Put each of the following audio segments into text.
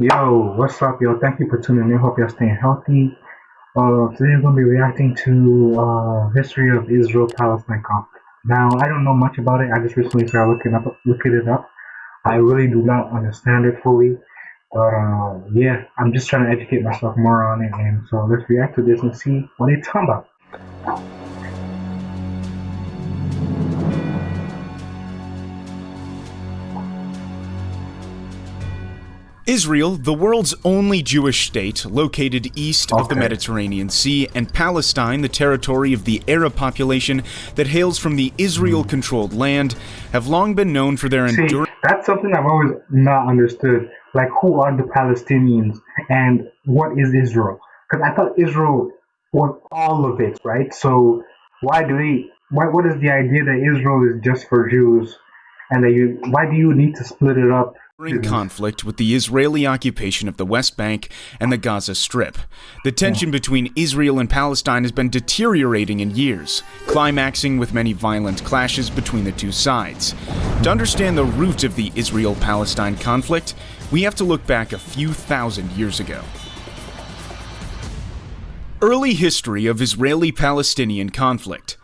Yo, what's up, yo? Thank you for tuning in. Hope you're staying healthy. Today we're going to be reacting to history of Israel-Palestine conflict. Now, I don't know much about it. I just recently started looking it up. I really do not understand it fully, but yeah, I'm just trying to educate myself more on it. And so let's react to this and see what it's talking about. Israel, the world's only Jewish state, located east of the Mediterranean Sea, and Palestine, the territory of the Arab population that hails from the Israel-controlled land, have long been known for their enduring... That's something I've always not understood. Like, who are the Palestinians and what is Israel? Because I thought Israel was all of it, right? So what is the idea that Israel is just for Jews, and why do you need to split it up? conflict with the Israeli occupation of the West Bank and the Gaza Strip. The tension between Israel and Palestine has been deteriorating in years, climaxing with many violent clashes between the two sides. To understand the root of the Israel-Palestine conflict, we have to look back a few thousand years ago. Early history of Israeli-Palestinian conflict.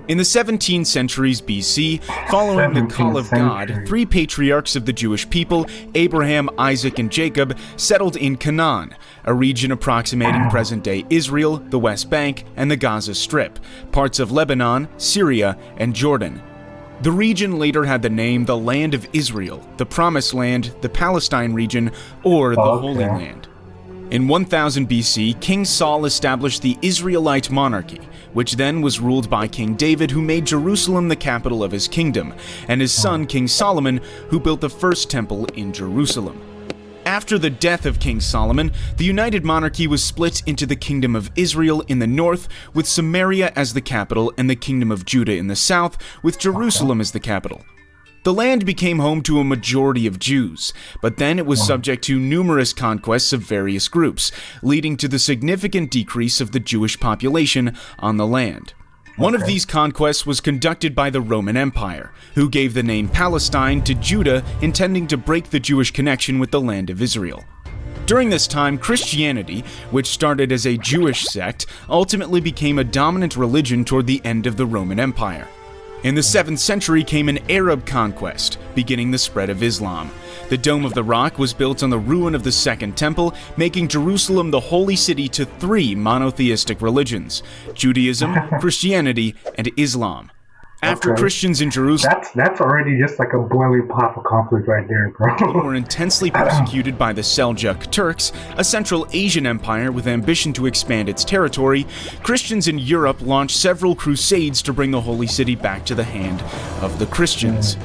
In the 17 centuries BC, following the call of God, three patriarchs of the Jewish people, Abraham, Isaac, and Jacob, settled in Canaan, a region approximating present-day Israel, the West Bank, and the Gaza Strip, parts of Lebanon, Syria, and Jordan. The region later had the name the Land of Israel, the Promised Land, the Palestine region, or the Holy Land. In 1000 BC, King Saul established the Israelite monarchy, which then was ruled by King David, who made Jerusalem the capital of his kingdom, and his son King Solomon, who built the first temple in Jerusalem. After the death of King Solomon, the united monarchy was split into the Kingdom of Israel in the north, with Samaria as the capital, and the Kingdom of Judah in the south, with Jerusalem as the capital. The land became home to a majority of Jews, but then it was subject to numerous conquests of various groups, leading to the significant decrease of the Jewish population on the land. One of these conquests was conducted by the Roman Empire, who gave the name Palestine to Judah, intending to break the Jewish connection with the land of Israel. During this time, Christianity, which started as a Jewish sect, ultimately became a dominant religion toward the end of the Roman Empire. In the 7th century came an Arab conquest, beginning the spread of Islam. The Dome of the Rock was built on the ruin of the Second Temple, making Jerusalem the holy city to three monotheistic religions: Judaism, Christianity, and Islam. After Christians in Jerusalem... That's already just like a boiling pot of conflict right there, bro. ...were intensely persecuted by the Seljuk Turks, a Central Asian empire with ambition to expand its territory. Christians in Europe launched several crusades to bring the holy city back to the hand of the Christians.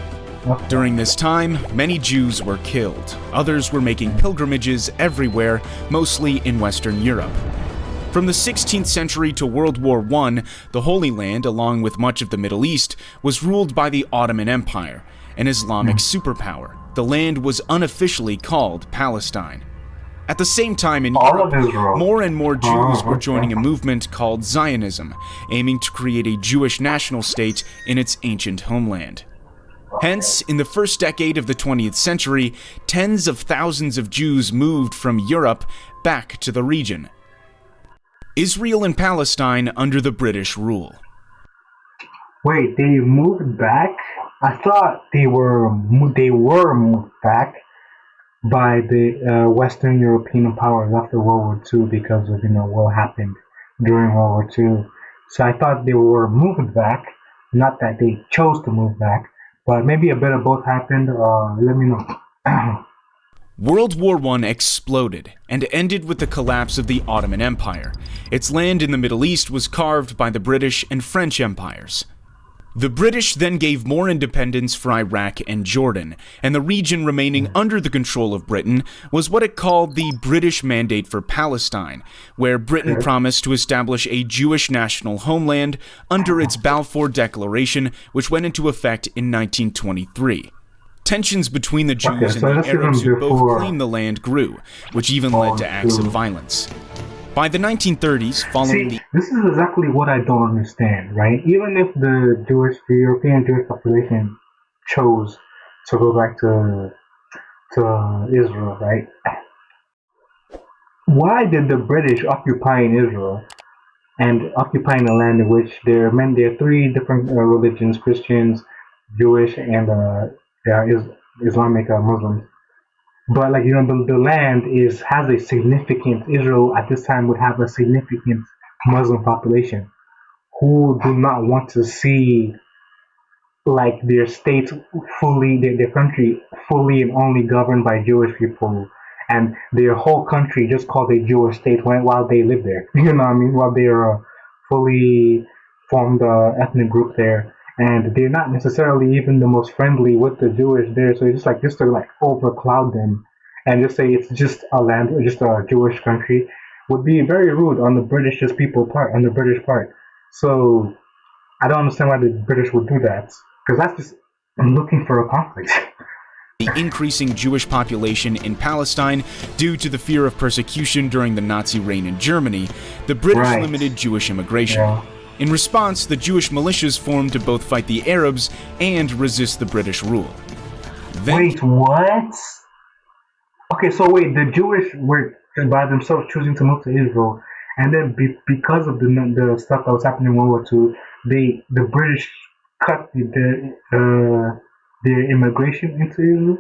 During this time, many Jews were killed. Others were making pilgrimages everywhere, mostly in Western Europe. From the 16th century to World War I, the Holy Land, along with much of the Middle East, was ruled by the Ottoman Empire, an Islamic superpower. The land was unofficially called Palestine. At the same time in Europe, more and more Jews were joining a movement called Zionism, aiming to create a Jewish national state in its ancient homeland. Hence, in the first decade of the 20th century, tens of thousands of Jews moved from Europe back to the region. Israel and Palestine under the British rule. Wait, they moved back? I thought they were moved back by the Western European powers after World War II because of what happened during World War II. So I thought they were moved back, not that they chose to move back, but maybe a bit of both happened. Let me know. World War I exploded and ended with the collapse of the Ottoman Empire. Its land in the Middle East was carved by the British and French empires. The British then gave more independence for Iraq and Jordan, and the region remaining under the control of Britain was what it called the British Mandate for Palestine, where Britain promised to establish a Jewish national homeland under its Balfour Declaration, which went into effect in 1923. Tensions between the Jews and the Arabs who both claimed the land grew, which even led to acts of violence. By the 1930s, following this is exactly what I don't understand, right? Even if the European Jewish population chose to go back to to Israel, right? Why did the British occupying Israel and occupying a land in which there are three different religions: Christians, Jewish, and Islamic Muslims? But like the land is has a significant Israel at this time would have a significant Muslim population who do not want to see like their state fully their country fully and only governed by Jewish people and their whole country just called a Jewish state while they live there. You know what I mean? While they're fully formed ethnic group there. And they're not necessarily even the most friendly with the Jewish there, so it's just to like overcloud them and just say it's just a land, just a Jewish country, would be very rude on the on the British part. So I don't understand why the British would do that, because that's just looking for a conflict. The increasing Jewish population in Palestine due to the fear of persecution during the Nazi reign in Germany, the British Right. limited Jewish immigration. Yeah. In response, the Jewish militias formed to both fight the Arabs and resist the British rule. Then, Wait, what? Okay, so wait, the Jewish were by themselves choosing to move to Israel, and then because of the stuff that was happening in World War II, the British cut their immigration into Israel.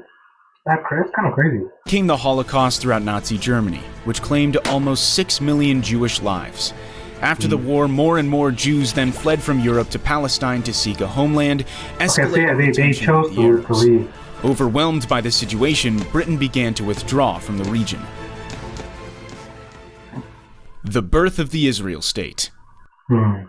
That's kind of crazy. came the Holocaust throughout Nazi Germany, which claimed almost 6 million Jewish lives. After the war, more and more Jews then fled from Europe to Palestine to seek a homeland, Okay, so escalating yeah, the they tension chose with the to Arabs. leave. Overwhelmed by the situation, Britain began to withdraw from the region. The birth of the Israel state. Hmm.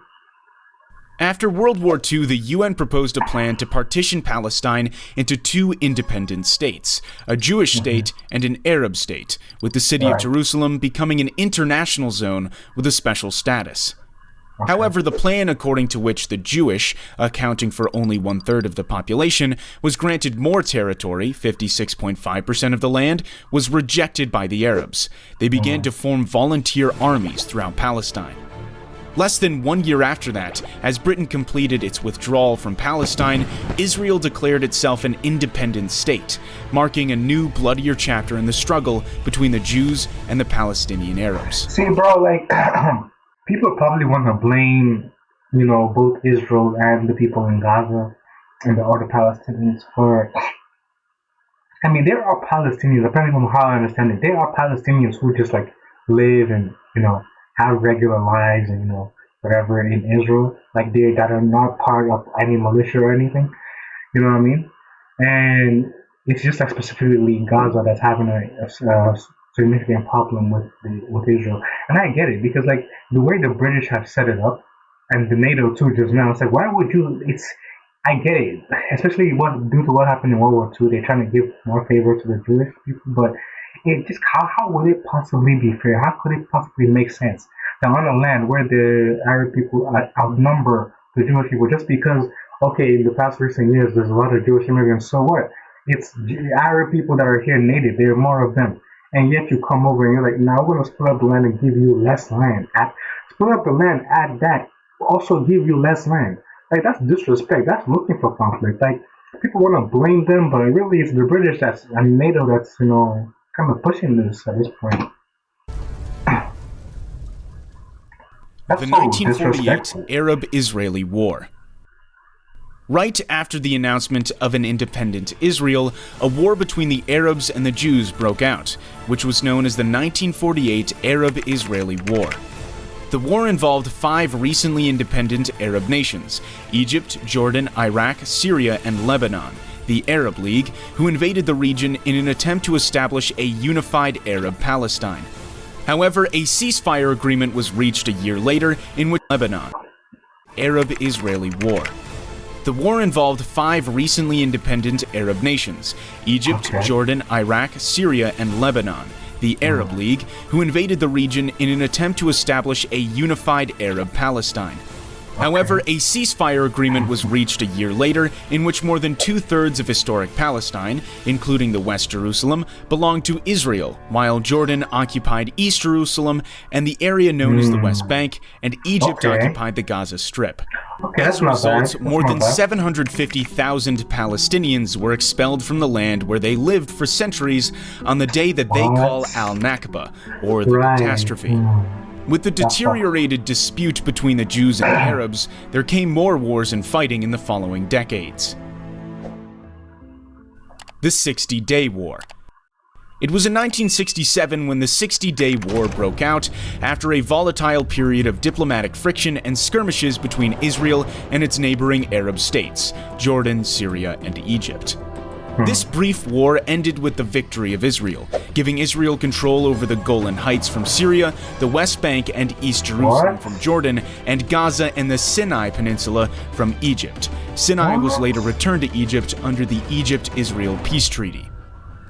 After World War II, the UN proposed a plan to partition Palestine into two independent states, a Jewish state and an Arab state, with the city of Right. Jerusalem becoming an international zone with a special status. However, the plan according to which the Jewish, accounting for only 1/3 of the population, was granted more territory, 56.5% of the land, was rejected by the Arabs. They began to form volunteer armies throughout Palestine. Less than 1 year after that, as Britain completed its withdrawal from Palestine, Israel declared itself an independent state, marking a new, bloodier chapter in the struggle between the Jews and the Palestinian Arabs. See, bro, like people probably want to blame, both Israel and the people in Gaza and the other Palestinians for. I mean, there are Palestinians, depending on how I understand it, there are Palestinians who just like live and have regular lives and whatever in Israel, like they that are not part of any militia or anything. You know what I mean? And it's just like specifically Gaza that's having a significant problem with Israel. And I get it because like the way the British have set it up, and the NATO too just now, it's like why would you? I get it, especially due to what happened in World War II. They're trying to give more favor to the Jewish people, but it just how would it possibly be fair? How could it possibly make sense that on a land where the Arab people outnumber the Jewish people just because okay in the past recent years there's a lot of Jewish immigrants, so what? It's Arab people that are here native. There are more of them, and yet you come over and you're like, now we're gonna split up the land and give you less land. Split up the land, add that, also give you less land. Like that's disrespect. That's looking for conflict. Like people want to blame them, but really it's the British and NATO that's kind of pushing this at this point. That's The so 1948 disrespectful. Arab-Israeli War. Right after the announcement of an independent Israel, a war between the Arabs and the Jews broke out, which was known as the 1948 Arab-Israeli War. The war involved 5 recently independent Arab nations: Egypt, Jordan, Iraq, Syria, and Lebanon, the Arab League, who invaded the region in an attempt to establish a unified Arab Palestine. However, a ceasefire agreement was reached a year later in which Lebanon, Arab-Israeli War. The war involved 5 recently independent Arab nations: Egypt, Okay. Jordan, Iraq, Syria, and Lebanon, the Arab League, who invaded the region in an attempt to establish a unified Arab Palestine. However, a ceasefire agreement was reached a year later in which more than two-thirds of historic Palestine, including the West Jerusalem, belonged to Israel, while Jordan occupied East Jerusalem and the area known as the West Bank, and Egypt occupied the Gaza Strip. As a result, more than 750,000 Palestinians were expelled from the land where they lived for centuries on the day that they call Al-Nakba, or the catastrophe. With the deteriorated dispute between the Jews and the Arabs, there came more wars and fighting in the following decades. The 60-Day War. It was in 1967 when the 60-Day War broke out after a volatile period of diplomatic friction and skirmishes between Israel and its neighboring Arab states, Jordan, Syria, and Egypt. This brief war ended with the victory of Israel, giving Israel control over the Golan Heights from Syria, the West Bank and East Jerusalem from Jordan, and Gaza and the Sinai Peninsula from Egypt. Sinai was later returned to Egypt under the Egypt-Israel Peace Treaty.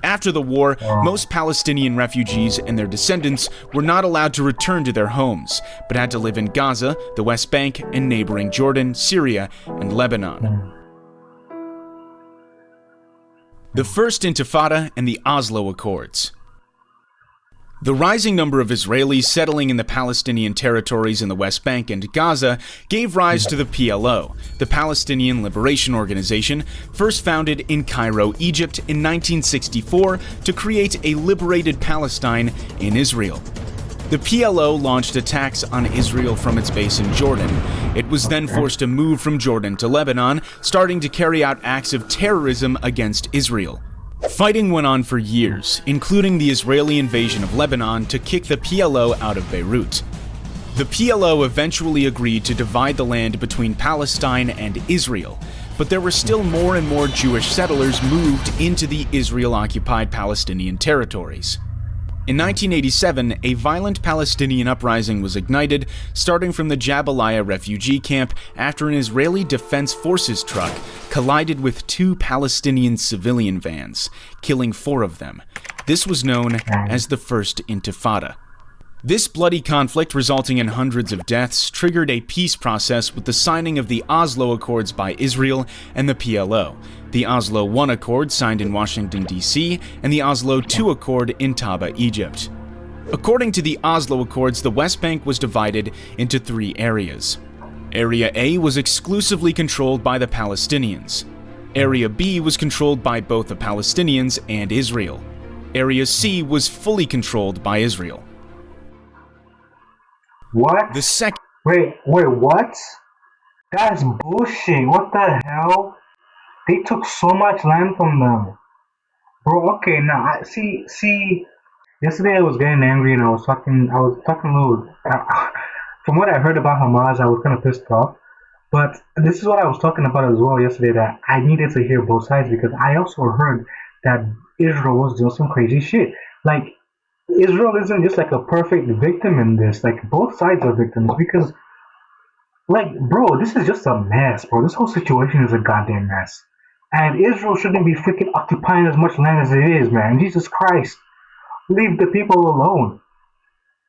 After the war, most Palestinian refugees and their descendants were not allowed to return to their homes, but had to live in Gaza, the West Bank, and neighboring Jordan, Syria, and Lebanon. The First Intifada and the Oslo Accords. The rising number of Israelis settling in the Palestinian territories in the West Bank and Gaza gave rise to the PLO, the Palestinian Liberation Organization, first founded in Cairo, Egypt in 1964 to create a liberated Palestine in Israel. The PLO launched attacks on Israel from its base in Jordan. It was then forced to move from Jordan to Lebanon, starting to carry out acts of terrorism against Israel. Fighting went on for years, including the Israeli invasion of Lebanon to kick the PLO out of Beirut. The PLO eventually agreed to divide the land between Palestine and Israel, but there were still more and more Jewish settlers moved into the Israel-occupied Palestinian territories. In 1987, a violent Palestinian uprising was ignited, starting from the Jabalia refugee camp after an Israeli Defense Forces truck collided with two Palestinian civilian vans, killing 4 of them. This was known as the First Intifada. This bloody conflict, resulting in hundreds of deaths, triggered a peace process with the signing of the Oslo Accords by Israel and the PLO, the Oslo I Accord signed in Washington, D.C., and the Oslo II Accord in Taba, Egypt. According to the Oslo Accords, the West Bank was divided into 3 areas. Area A was exclusively controlled by the Palestinians. Area B was controlled by both the Palestinians and Israel. Area C was fully controlled by Israel. What? The second. Wait, what? That's bullshit. What the hell? They took so much land from them. Bro, okay, now I see. Yesterday I was getting angry and I was talking a little. From what I heard about Hamas, I was kind of pissed off. But this is what I was talking about as well yesterday, that I needed to hear both sides, because I also heard that Israel was doing some crazy shit. Like, Israel isn't just like a perfect victim in this. Like, both sides are victims, because, like, bro, this is just a mess, bro. This whole situation is a goddamn mess. And Israel shouldn't be freaking occupying as much land as it is, man. Jesus Christ. Leave the people alone.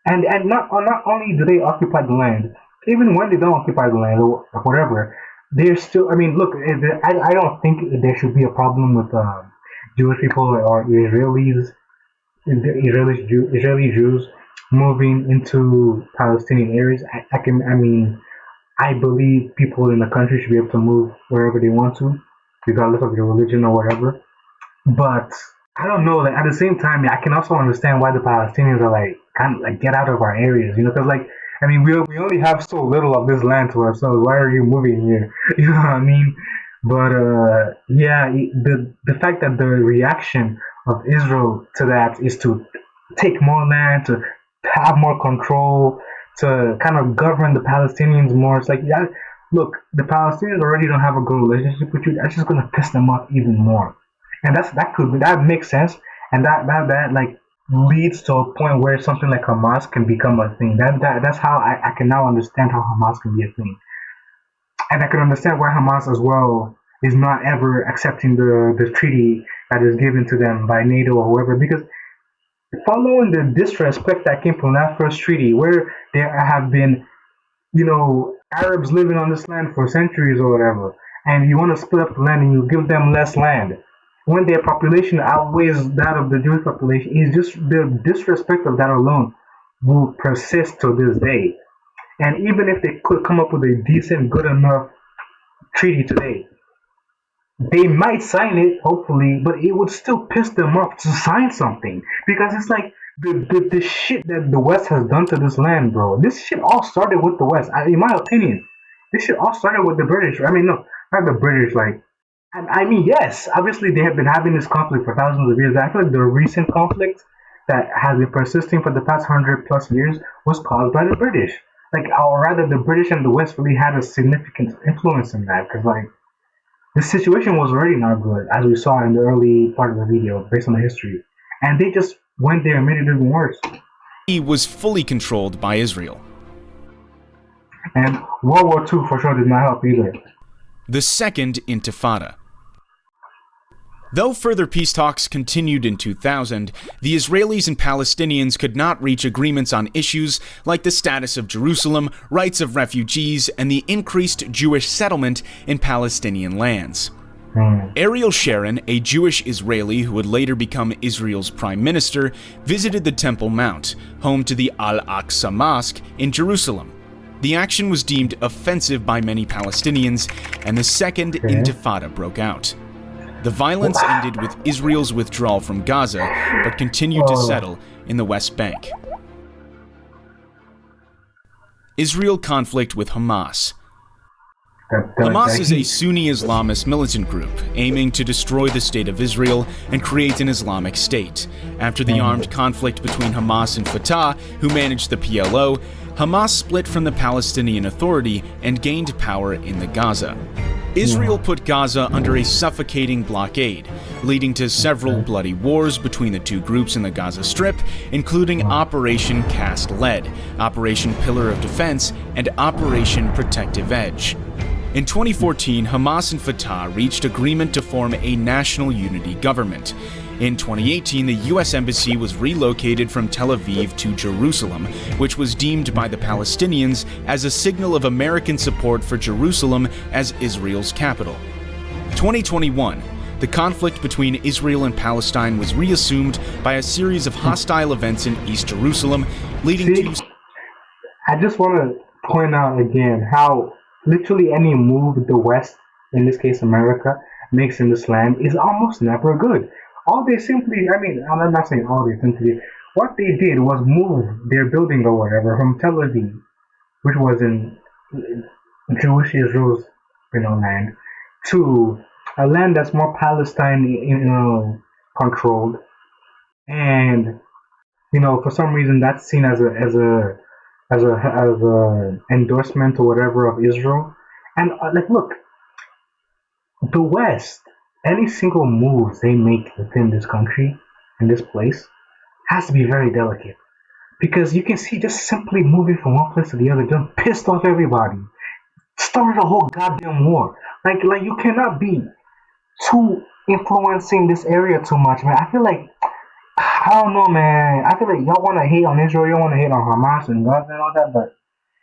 And not only do they occupy the land, even when they don't occupy the land or whatever, they're still, I mean, look, I don't think there should be a problem with Jewish people or Israeli Jews moving into Palestinian areas. I believe people in the country should be able to move wherever they want to, regardless of their religion or whatever. But I don't know. Like, at the same time, I can also understand why the Palestinians are like, kind of like, get out of our areas, you know? Because, like, I mean, we only have so little of this land to ourselves. Why are you moving here? You know what I mean? But yeah, the fact that the reaction of Israel to that is to take more land, to have more control, to kind of govern the Palestinians more. It's like, yeah, look, the Palestinians already don't have a good relationship with you. That's just gonna piss them off even more. And that makes sense, and that like leads to a point where something like Hamas can become a thing. That's how I can now understand how Hamas can be a thing. And I can understand why Hamas as well is not ever accepting the treaty that is given to them by NATO or whoever, because following the disrespect that came from that first treaty, where there have been, you know, Arabs living on this land for centuries or whatever, and you want to split up the land and you give them less land. When their population outweighs that of the Jewish population, it's just the disrespect of that alone will persist to this day. And even if they could come up with a decent, good enough treaty today, they might sign it, hopefully, but it would still piss them off to sign something because it's like the shit that the West has done to this land, bro. This shit all started with the West, in my opinion. This shit all started with the British. I mean, no, not the British. Like, I mean, yes, obviously they have been having this conflict for thousands of years. I feel like the recent conflict that has been persisting for the past 100 plus years was caused by the British. Like, or rather, the British and the West really had a significant influence in that because, like, the situation was already not good, as we saw in the early part of the video, based on the history. And they just went there and made it even worse. He was fully controlled by Israel. And World War II for sure did not help either. The Second Intifada. Though further peace talks continued in 2000, the Israelis and Palestinians could not reach agreements on issues like the status of Jerusalem, rights of refugees, and the increased Jewish settlement in Palestinian lands. Ariel Sharon, a Jewish Israeli who would later become Israel's prime minister, visited the Temple Mount, home to the Al-Aqsa Mosque in Jerusalem. The action was deemed offensive by many Palestinians, and the Second Intifada broke out. The violence ended with Israel's withdrawal from Gaza, but continued to settle in the West Bank. Israel conflict with Hamas. Hamas is a Sunni Islamist militant group aiming to destroy the state of Israel and create an Islamic state. After the armed conflict between Hamas and Fatah, who managed the PLO, Hamas split from the Palestinian Authority and gained power in the Gaza. Israel put Gaza under a suffocating blockade, leading to several bloody wars between the two groups in the Gaza Strip, including Operation Cast Lead, Operation Pillar of Defense, and Operation Protective Edge. In 2014, Hamas and Fatah reached agreement to form a national unity government. In 2018, the U.S. Embassy was relocated from Tel Aviv to Jerusalem, which was deemed by the Palestinians as a signal of American support for Jerusalem as Israel's capital. 2021, the conflict between Israel and Palestine was reassumed by a series of hostile events in East Jerusalem, leading to... I just want to point out again how literally any move the West, in this case America, makes in this land is almost never good. All they simply, I mean, I'm not saying all they simply, what they did was move their building or whatever from Tel Aviv, which was in Jewish Israel's, land, to a land that's more Palestine, controlled, and for some reason that's seen as a endorsement or whatever of Israel. And look, the West, any single move they make within this country, in this place, has to be very delicate. Because you can see just simply moving from one place to the other just pissed off everybody. Started a whole goddamn war. Like you cannot be too influencing this area too much, man. I feel like, I don't know, man. I feel like y'all want to hate on Israel, y'all want to hate on Hamas and Gaza and all that, but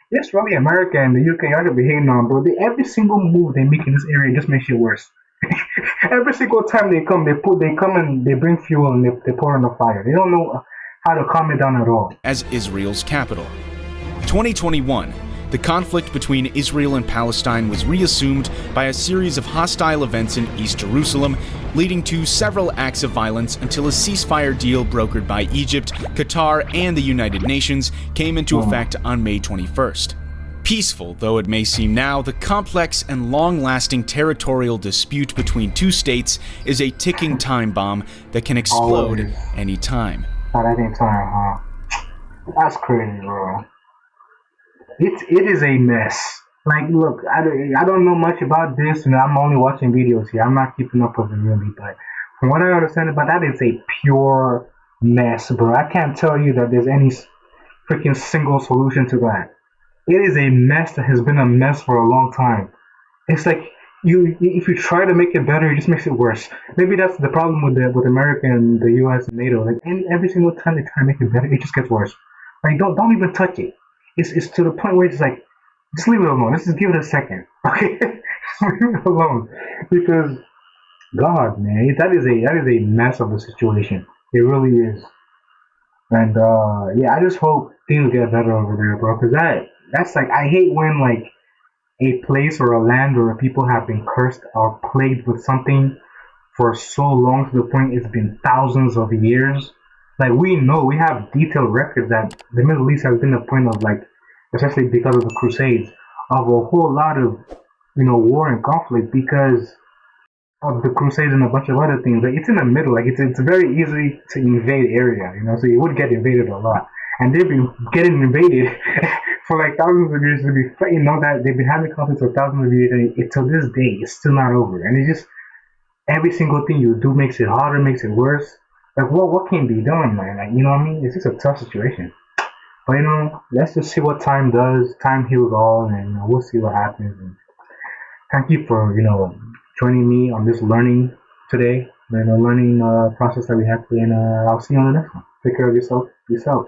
it's really America and the UK y'all gonna be hating on, bro. Every single move they make in this area just makes it worse. Every single time they come and they bring fuel and they pour on the fire. They don't know how to calm it down at all. As Israel's capital. 2021, the conflict between Israel and Palestine was reassumed by a series of hostile events in East Jerusalem, leading to several acts of violence until a ceasefire deal brokered by Egypt, Qatar, and the United Nations came into effect on May 21st. Peaceful though it may seem now, the complex and long-lasting territorial dispute between two states is a ticking time bomb that can explode any time. At any time, huh? That's crazy, bro. It is a mess. Like, look, I don't know much about this, and I'm only watching videos here. I'm not keeping up with it really, but from what I understand about that, it's a pure mess, bro. I can't tell you that there's any freaking single solution to that. It is a mess that has been a mess for a long time. It's like if you try to make it better, it just makes it worse. Maybe that's the problem with America and the US and NATO. Like every single time they try to make it better, it just gets worse. Like don't even touch it. It's to the point where it's like Just leave it alone. Let's just give it a second. Okay? Just leave it alone. Because God, man, that is a mess of a situation. It really is. And yeah, I just hope things get better over there, bro. Cause that's like I hate when like a place or a land or a people have been cursed or plagued with something for so long to the point it's been thousands of years. Like we have detailed records that the Middle East has been a point of like, especially because of the Crusades, of a whole lot of war and conflict because of the Crusades and a bunch of other things. Like it's in the middle, like it's very easy to invade area, so you would get invaded a lot, and they've been getting invaded for like thousands of years. To be, that they've been having conflicts for thousands of years, and to this day, it's still not over. And it's just every single thing you do makes it harder, makes it worse. Like what can be done, man? Like what I mean? It's just a tough situation. But let's just see what time does. Time heals all, and we'll see what happens. And thank you for joining me on this learning today, learning process that we have today, and I'll see you on the next one. Take care of yourself.